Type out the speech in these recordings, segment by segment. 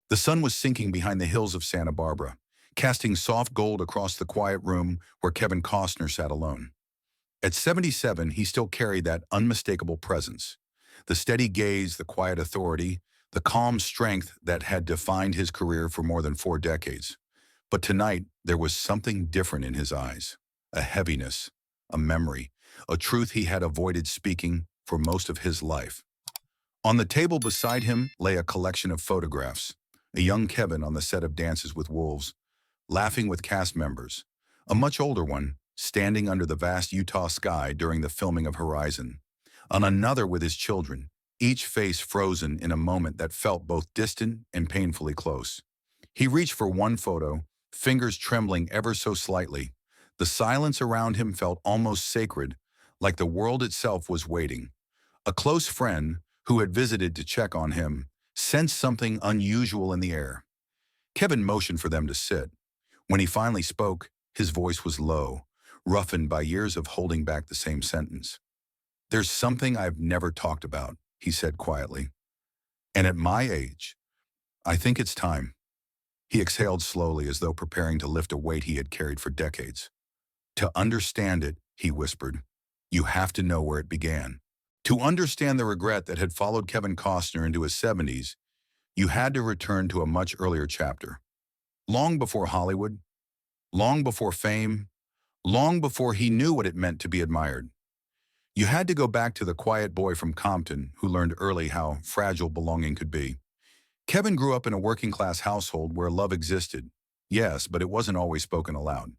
The sun was sinking behind the hills of Santa Barbara, casting soft gold across the quiet room where Kevin Costner sat alone. At 77, he still carried that unmistakable presence, the steady gaze, the quiet authority, the calm strength that had defined his career for more than 4 decades. But tonight, there was something different in his eyes, a heaviness, a memory, a truth he had avoided speaking for most of his life. On the table beside him lay a collection of photographs, a young Kevin on the set of Dances with Wolves, laughing with cast members, a much older one standing under the vast Utah sky during the filming of Horizon, on another with his children, each face frozen in a moment that felt both distant and painfully close. He reached for one photo, fingers trembling ever so slightly. The silence around him felt almost sacred, like the world itself was waiting. A close friend, who had visited to check on him, sensed something unusual in the air. Kevin motioned for them to sit. When he finally spoke, his voice was low, roughened by years of holding back the same sentence. "There's something I've never talked about," he said quietly. "And at my age, I think it's time." He exhaled slowly as though preparing to lift a weight he had carried for decades. "To understand it," he whispered, "you have to know where it began. To understand the regret that had followed Kevin Costner into his 70s, you had to return to a much earlier chapter. Long before Hollywood, long before fame, long before he knew what it meant to be admired. You had to go back to the quiet boy from Compton who learned early how fragile belonging could be. Kevin grew up in a working-class household where love existed. Yes, but it wasn't always spoken aloud.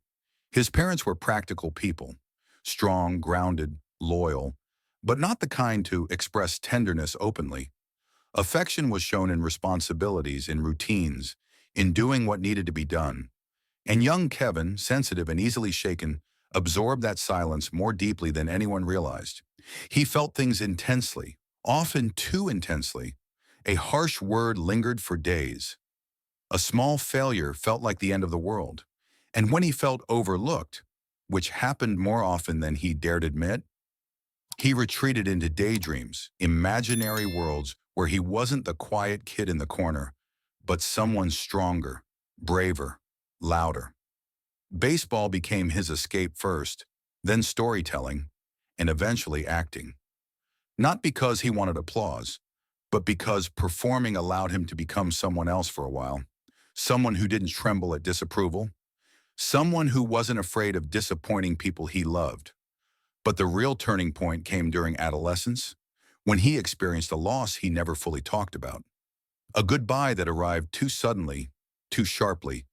His parents were practical people, strong, grounded, loyal, but not the kind to express tenderness openly. Affection was shown in responsibilities, in routines, in doing what needed to be done. And young Kevin, sensitive and easily shaken, absorbed that silence more deeply than anyone realized. He felt things intensely, often too intensely. A harsh word lingered for days. A small failure felt like the end of the world. And when he felt overlooked, which happened more often than he dared admit, he retreated into daydreams, imaginary worlds where he wasn't the quiet kid in the corner, but someone stronger, braver, louder. Baseball became his escape first, then storytelling, and eventually acting. Not because he wanted applause, but because performing allowed him to become someone else for a while. Someone who didn't tremble at disapproval. Someone who wasn't afraid of disappointing people he loved. But the real turning point came during adolescence, when he experienced a loss he never fully talked about. A goodbye that arrived too suddenly, too sharply.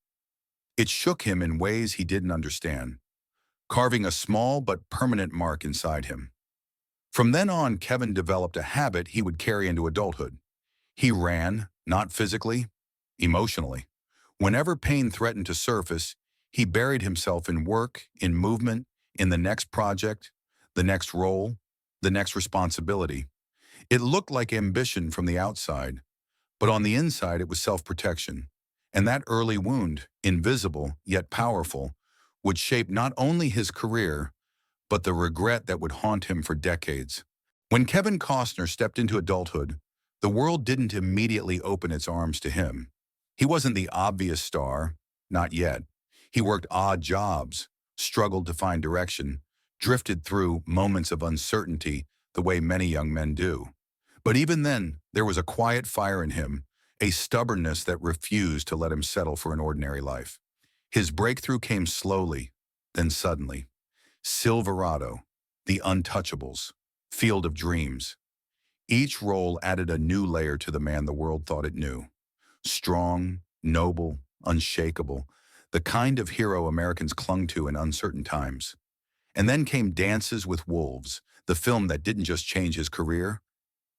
It shook him in ways he didn't understand, carving a small but permanent mark inside him. From then on, Kevin developed a habit he would carry into adulthood. He ran, not physically, emotionally. Whenever pain threatened to surface, he buried himself in work, in movement, in the next project, the next role, the next responsibility. It looked like ambition from the outside, but on the inside it was self-protection. And that early wound, invisible yet powerful, would shape not only his career, but the regret that would haunt him for decades. When Kevin Costner stepped into adulthood, the world didn't immediately open its arms to him. He wasn't the obvious star, not yet. He worked odd jobs, struggled to find direction, drifted through moments of uncertainty the way many young men do. But even then, there was a quiet fire in him, a stubbornness that refused to let him settle for an ordinary life. His breakthrough came slowly, then suddenly. Silverado, The Untouchables, Field of Dreams. Each role added a new layer to the man the world thought it knew. Strong, noble, unshakable, the kind of hero Americans clung to in uncertain times. And then came Dances with Wolves, the film that didn't just change his career,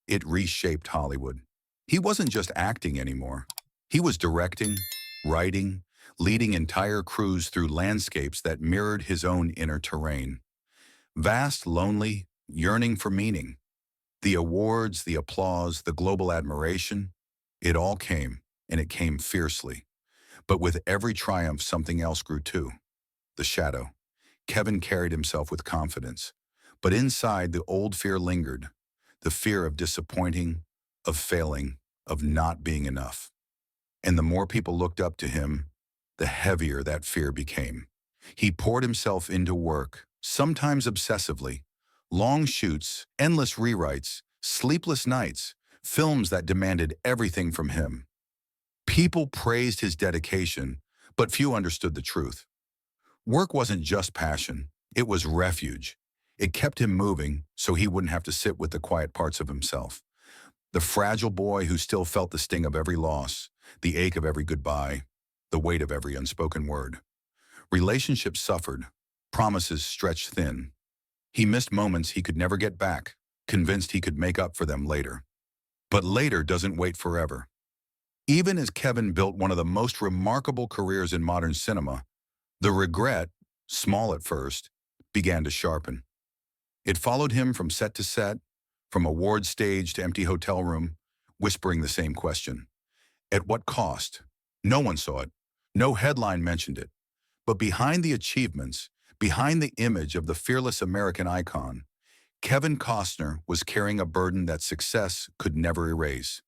it reshaped Hollywood. He wasn't just acting anymore. He was directing, writing, leading entire crews through landscapes that mirrored his own inner terrain. Vast, lonely, yearning for meaning. The awards, the applause, the global admiration, it all came, and it came fiercely. But with every triumph, something else grew too. The shadow. Kevin carried himself with confidence. But inside, the old fear lingered. The fear of disappointing, of failing, of not being enough. And the more people looked up to him, the heavier that fear became. He poured himself into work, sometimes obsessively. Long shoots, endless rewrites, sleepless nights, films that demanded everything from him. People praised his dedication, but few understood the truth. Work wasn't just passion, it was refuge. It kept him moving so he wouldn't have to sit with the quiet parts of himself. The fragile boy who still felt the sting of every loss, the ache of every goodbye, the weight of every unspoken word. Relationships suffered, promises stretched thin. He missed moments he could never get back, convinced he could make up for them later. But later doesn't wait forever. Even as Kevin built one of the most remarkable careers in modern cinema, the regret, small at first, began to sharpen. It followed him from set to set, from award stage to empty hotel room, whispering the same question. At what cost? No one saw it. No headline mentioned it. But behind the achievements, behind the image of the fearless American icon, Kevin Costner was carrying a burden that success could never erase.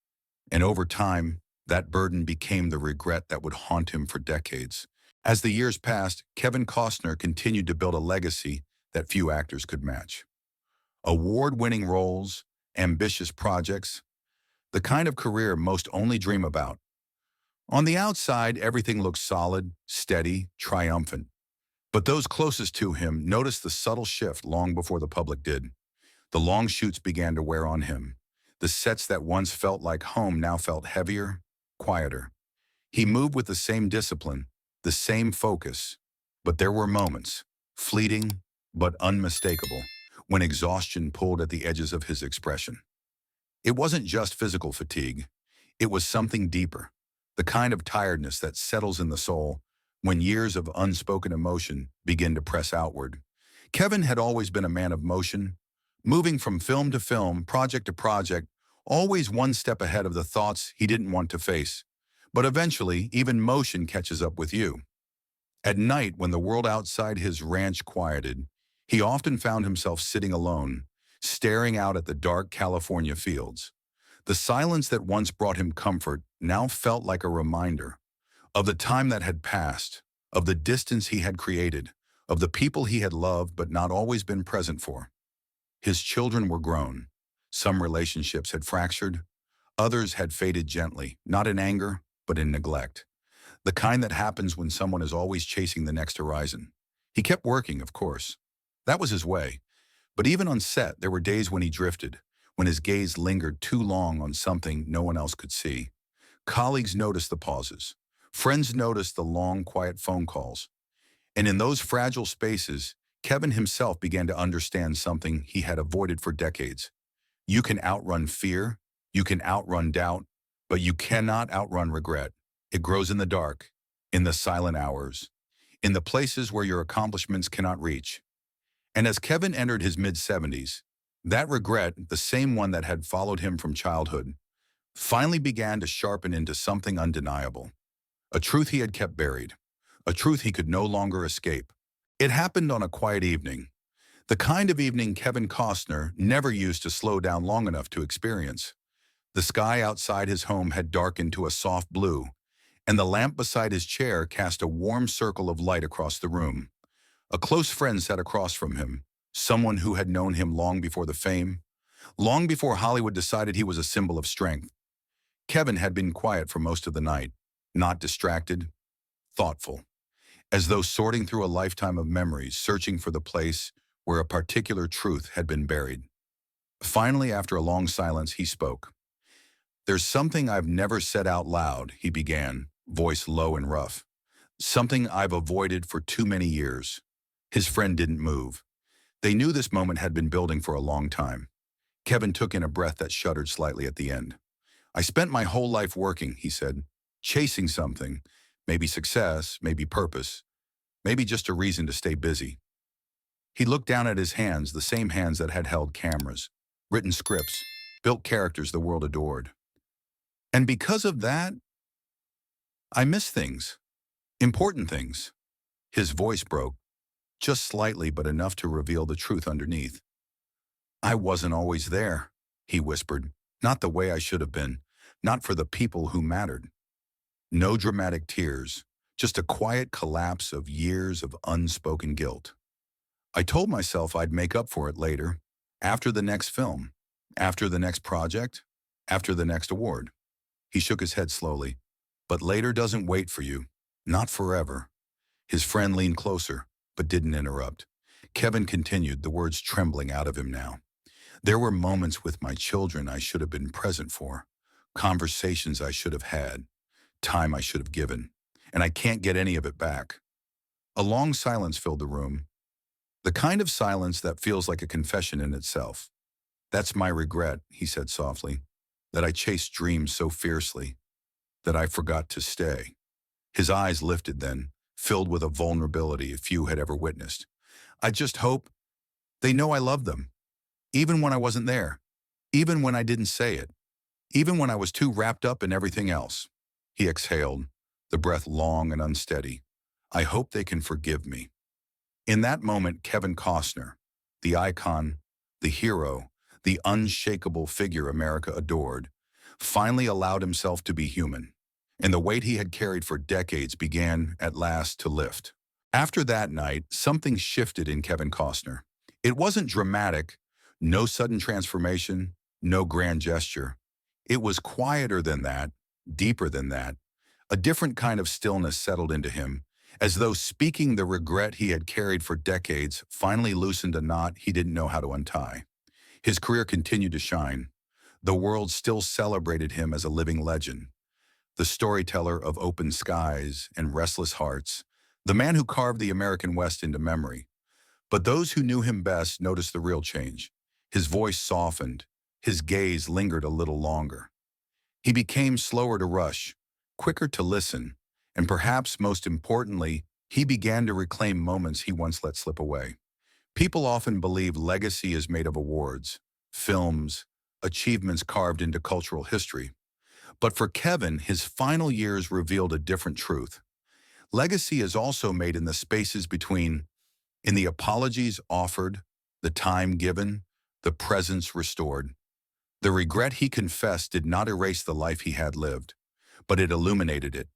And over time, that burden became the regret that would haunt him for decades. As the years passed, Kevin Costner continued to build a legacy that few actors could match. Award-winning roles, ambitious projects, the kind of career most only dream about. On the outside, everything looked solid, steady, triumphant. But those closest to him noticed the subtle shift long before the public did. The long shoots began to wear on him. The sets that once felt like home now felt heavier, quieter. He moved with the same discipline, the same focus. But there were moments, fleeting but unmistakable, when exhaustion pulled at the edges of his expression. It wasn't just physical fatigue. It was something deeper, the kind of tiredness that settles in the soul when years of unspoken emotion begin to press outward. Kevin had always been a man of motion, moving from film to film, project to project, always one step ahead of the thoughts he didn't want to face. But eventually, even motion catches up with you. At night, when the world outside his ranch quieted, he often found himself sitting alone, staring out at the dark California fields. The silence that once brought him comfort now felt like a reminder of the time that had passed, of the distance he had created, of the people he had loved but not always been present for. His children were grown. Some relationships had fractured. Others had faded gently, not in anger, but in neglect. The kind that happens when someone is always chasing the next horizon. He kept working, of course. That was his way. But even on set, there were days when he drifted, when his gaze lingered too long on something no one else could see. Colleagues noticed the pauses. Friends noticed the long, quiet phone calls. And in those fragile spaces, Kevin himself began to understand something he had avoided for decades. You can outrun fear, you can outrun doubt, but you cannot outrun regret. It grows in the dark, in the silent hours, in the places where your accomplishments cannot reach. And as Kevin entered his mid-70s, that regret, the same one that had followed him from childhood, finally began to sharpen into something undeniable. A truth he had kept buried, a truth he could no longer escape. It happened on a quiet evening, the kind of evening Kevin Costner never used to slow down long enough to experience. The sky outside his home had darkened to a soft blue, and the lamp beside his chair cast a warm circle of light across the room. A close friend sat across from him, someone who had known him long before the fame, long before Hollywood decided he was a symbol of strength. Kevin had been quiet for most of the night, not distracted, thoughtful, as though sorting through a lifetime of memories, searching for the place where a particular truth had been buried. Finally, after a long silence, he spoke. "There's something I've never said out loud," he began, voice low and rough. "Something I've avoided for too many years." His friend didn't move. They knew this moment had been building for a long time. Kevin took in a breath that shuddered slightly at the end. "I spent my whole life working," he said, "chasing something, maybe success, maybe purpose, maybe just a reason to stay busy." He looked down at his hands, the same hands that had held cameras, written scripts, built characters the world adored. "And because of that, I miss things, important things." His voice broke, just slightly but enough to reveal the truth underneath. "I wasn't always there," he whispered, "not the way I should have been, not for the people who mattered." No dramatic tears, just a quiet collapse of years of unspoken guilt. I told myself I'd make up for it later, after the next film, after the next project, after the next award. He shook his head slowly. But later doesn't wait for you. Not forever. His friend leaned closer, but didn't interrupt. Kevin continued, the words trembling out of him now. There were moments with my children I should have been present for, conversations I should have had, time I should have given, and I can't get any of it back. A long silence filled the room, the kind of silence that feels like a confession in itself. That's my regret, he said softly, that I chased dreams so fiercely, that I forgot to stay. His eyes lifted then, filled with a vulnerability few had ever witnessed. I just hope they know I love them, even when I wasn't there, even when I didn't say it, even when I was too wrapped up in everything else. He exhaled, the breath long and unsteady. I hope they can forgive me. In that moment, Kevin Costner, the icon, the hero, the unshakable figure America adored, finally allowed himself to be human, and the weight he had carried for decades began, at last, to lift. After that night, something shifted in Kevin Costner. It wasn't dramatic, no sudden transformation, no grand gesture. It was quieter than that, deeper than that. A different kind of stillness settled into him, as though speaking the regret he had carried for decades finally loosened a knot he didn't know how to untie. His career continued to shine. The world still celebrated him as a living legend, the storyteller of open skies and restless hearts, the man who carved the American West into memory. But those who knew him best noticed the real change. His voice softened, his gaze lingered a little longer. He became slower to rush, quicker to listen, and perhaps most importantly, he began to reclaim moments he once let slip away. People often believe legacy is made of awards, films, achievements carved into cultural history. But for Kevin, his final years revealed a different truth. Legacy is also made in the spaces between, in the apologies offered, the time given, the presence restored. The regret he confessed did not erase the life he had lived, but it illuminated it.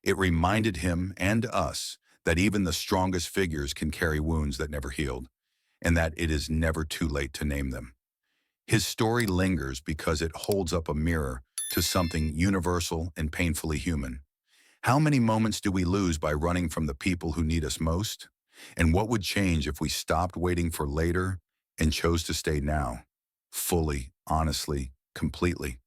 It reminded him and us that even the strongest figures can carry wounds that never healed, and that it is never too late to name them. His story lingers because it holds up a mirror to something universal and painfully human. How many moments do we lose by running from the people who need us most? And what would change if we stopped waiting for later and chose to stay now, fully, honestly, completely?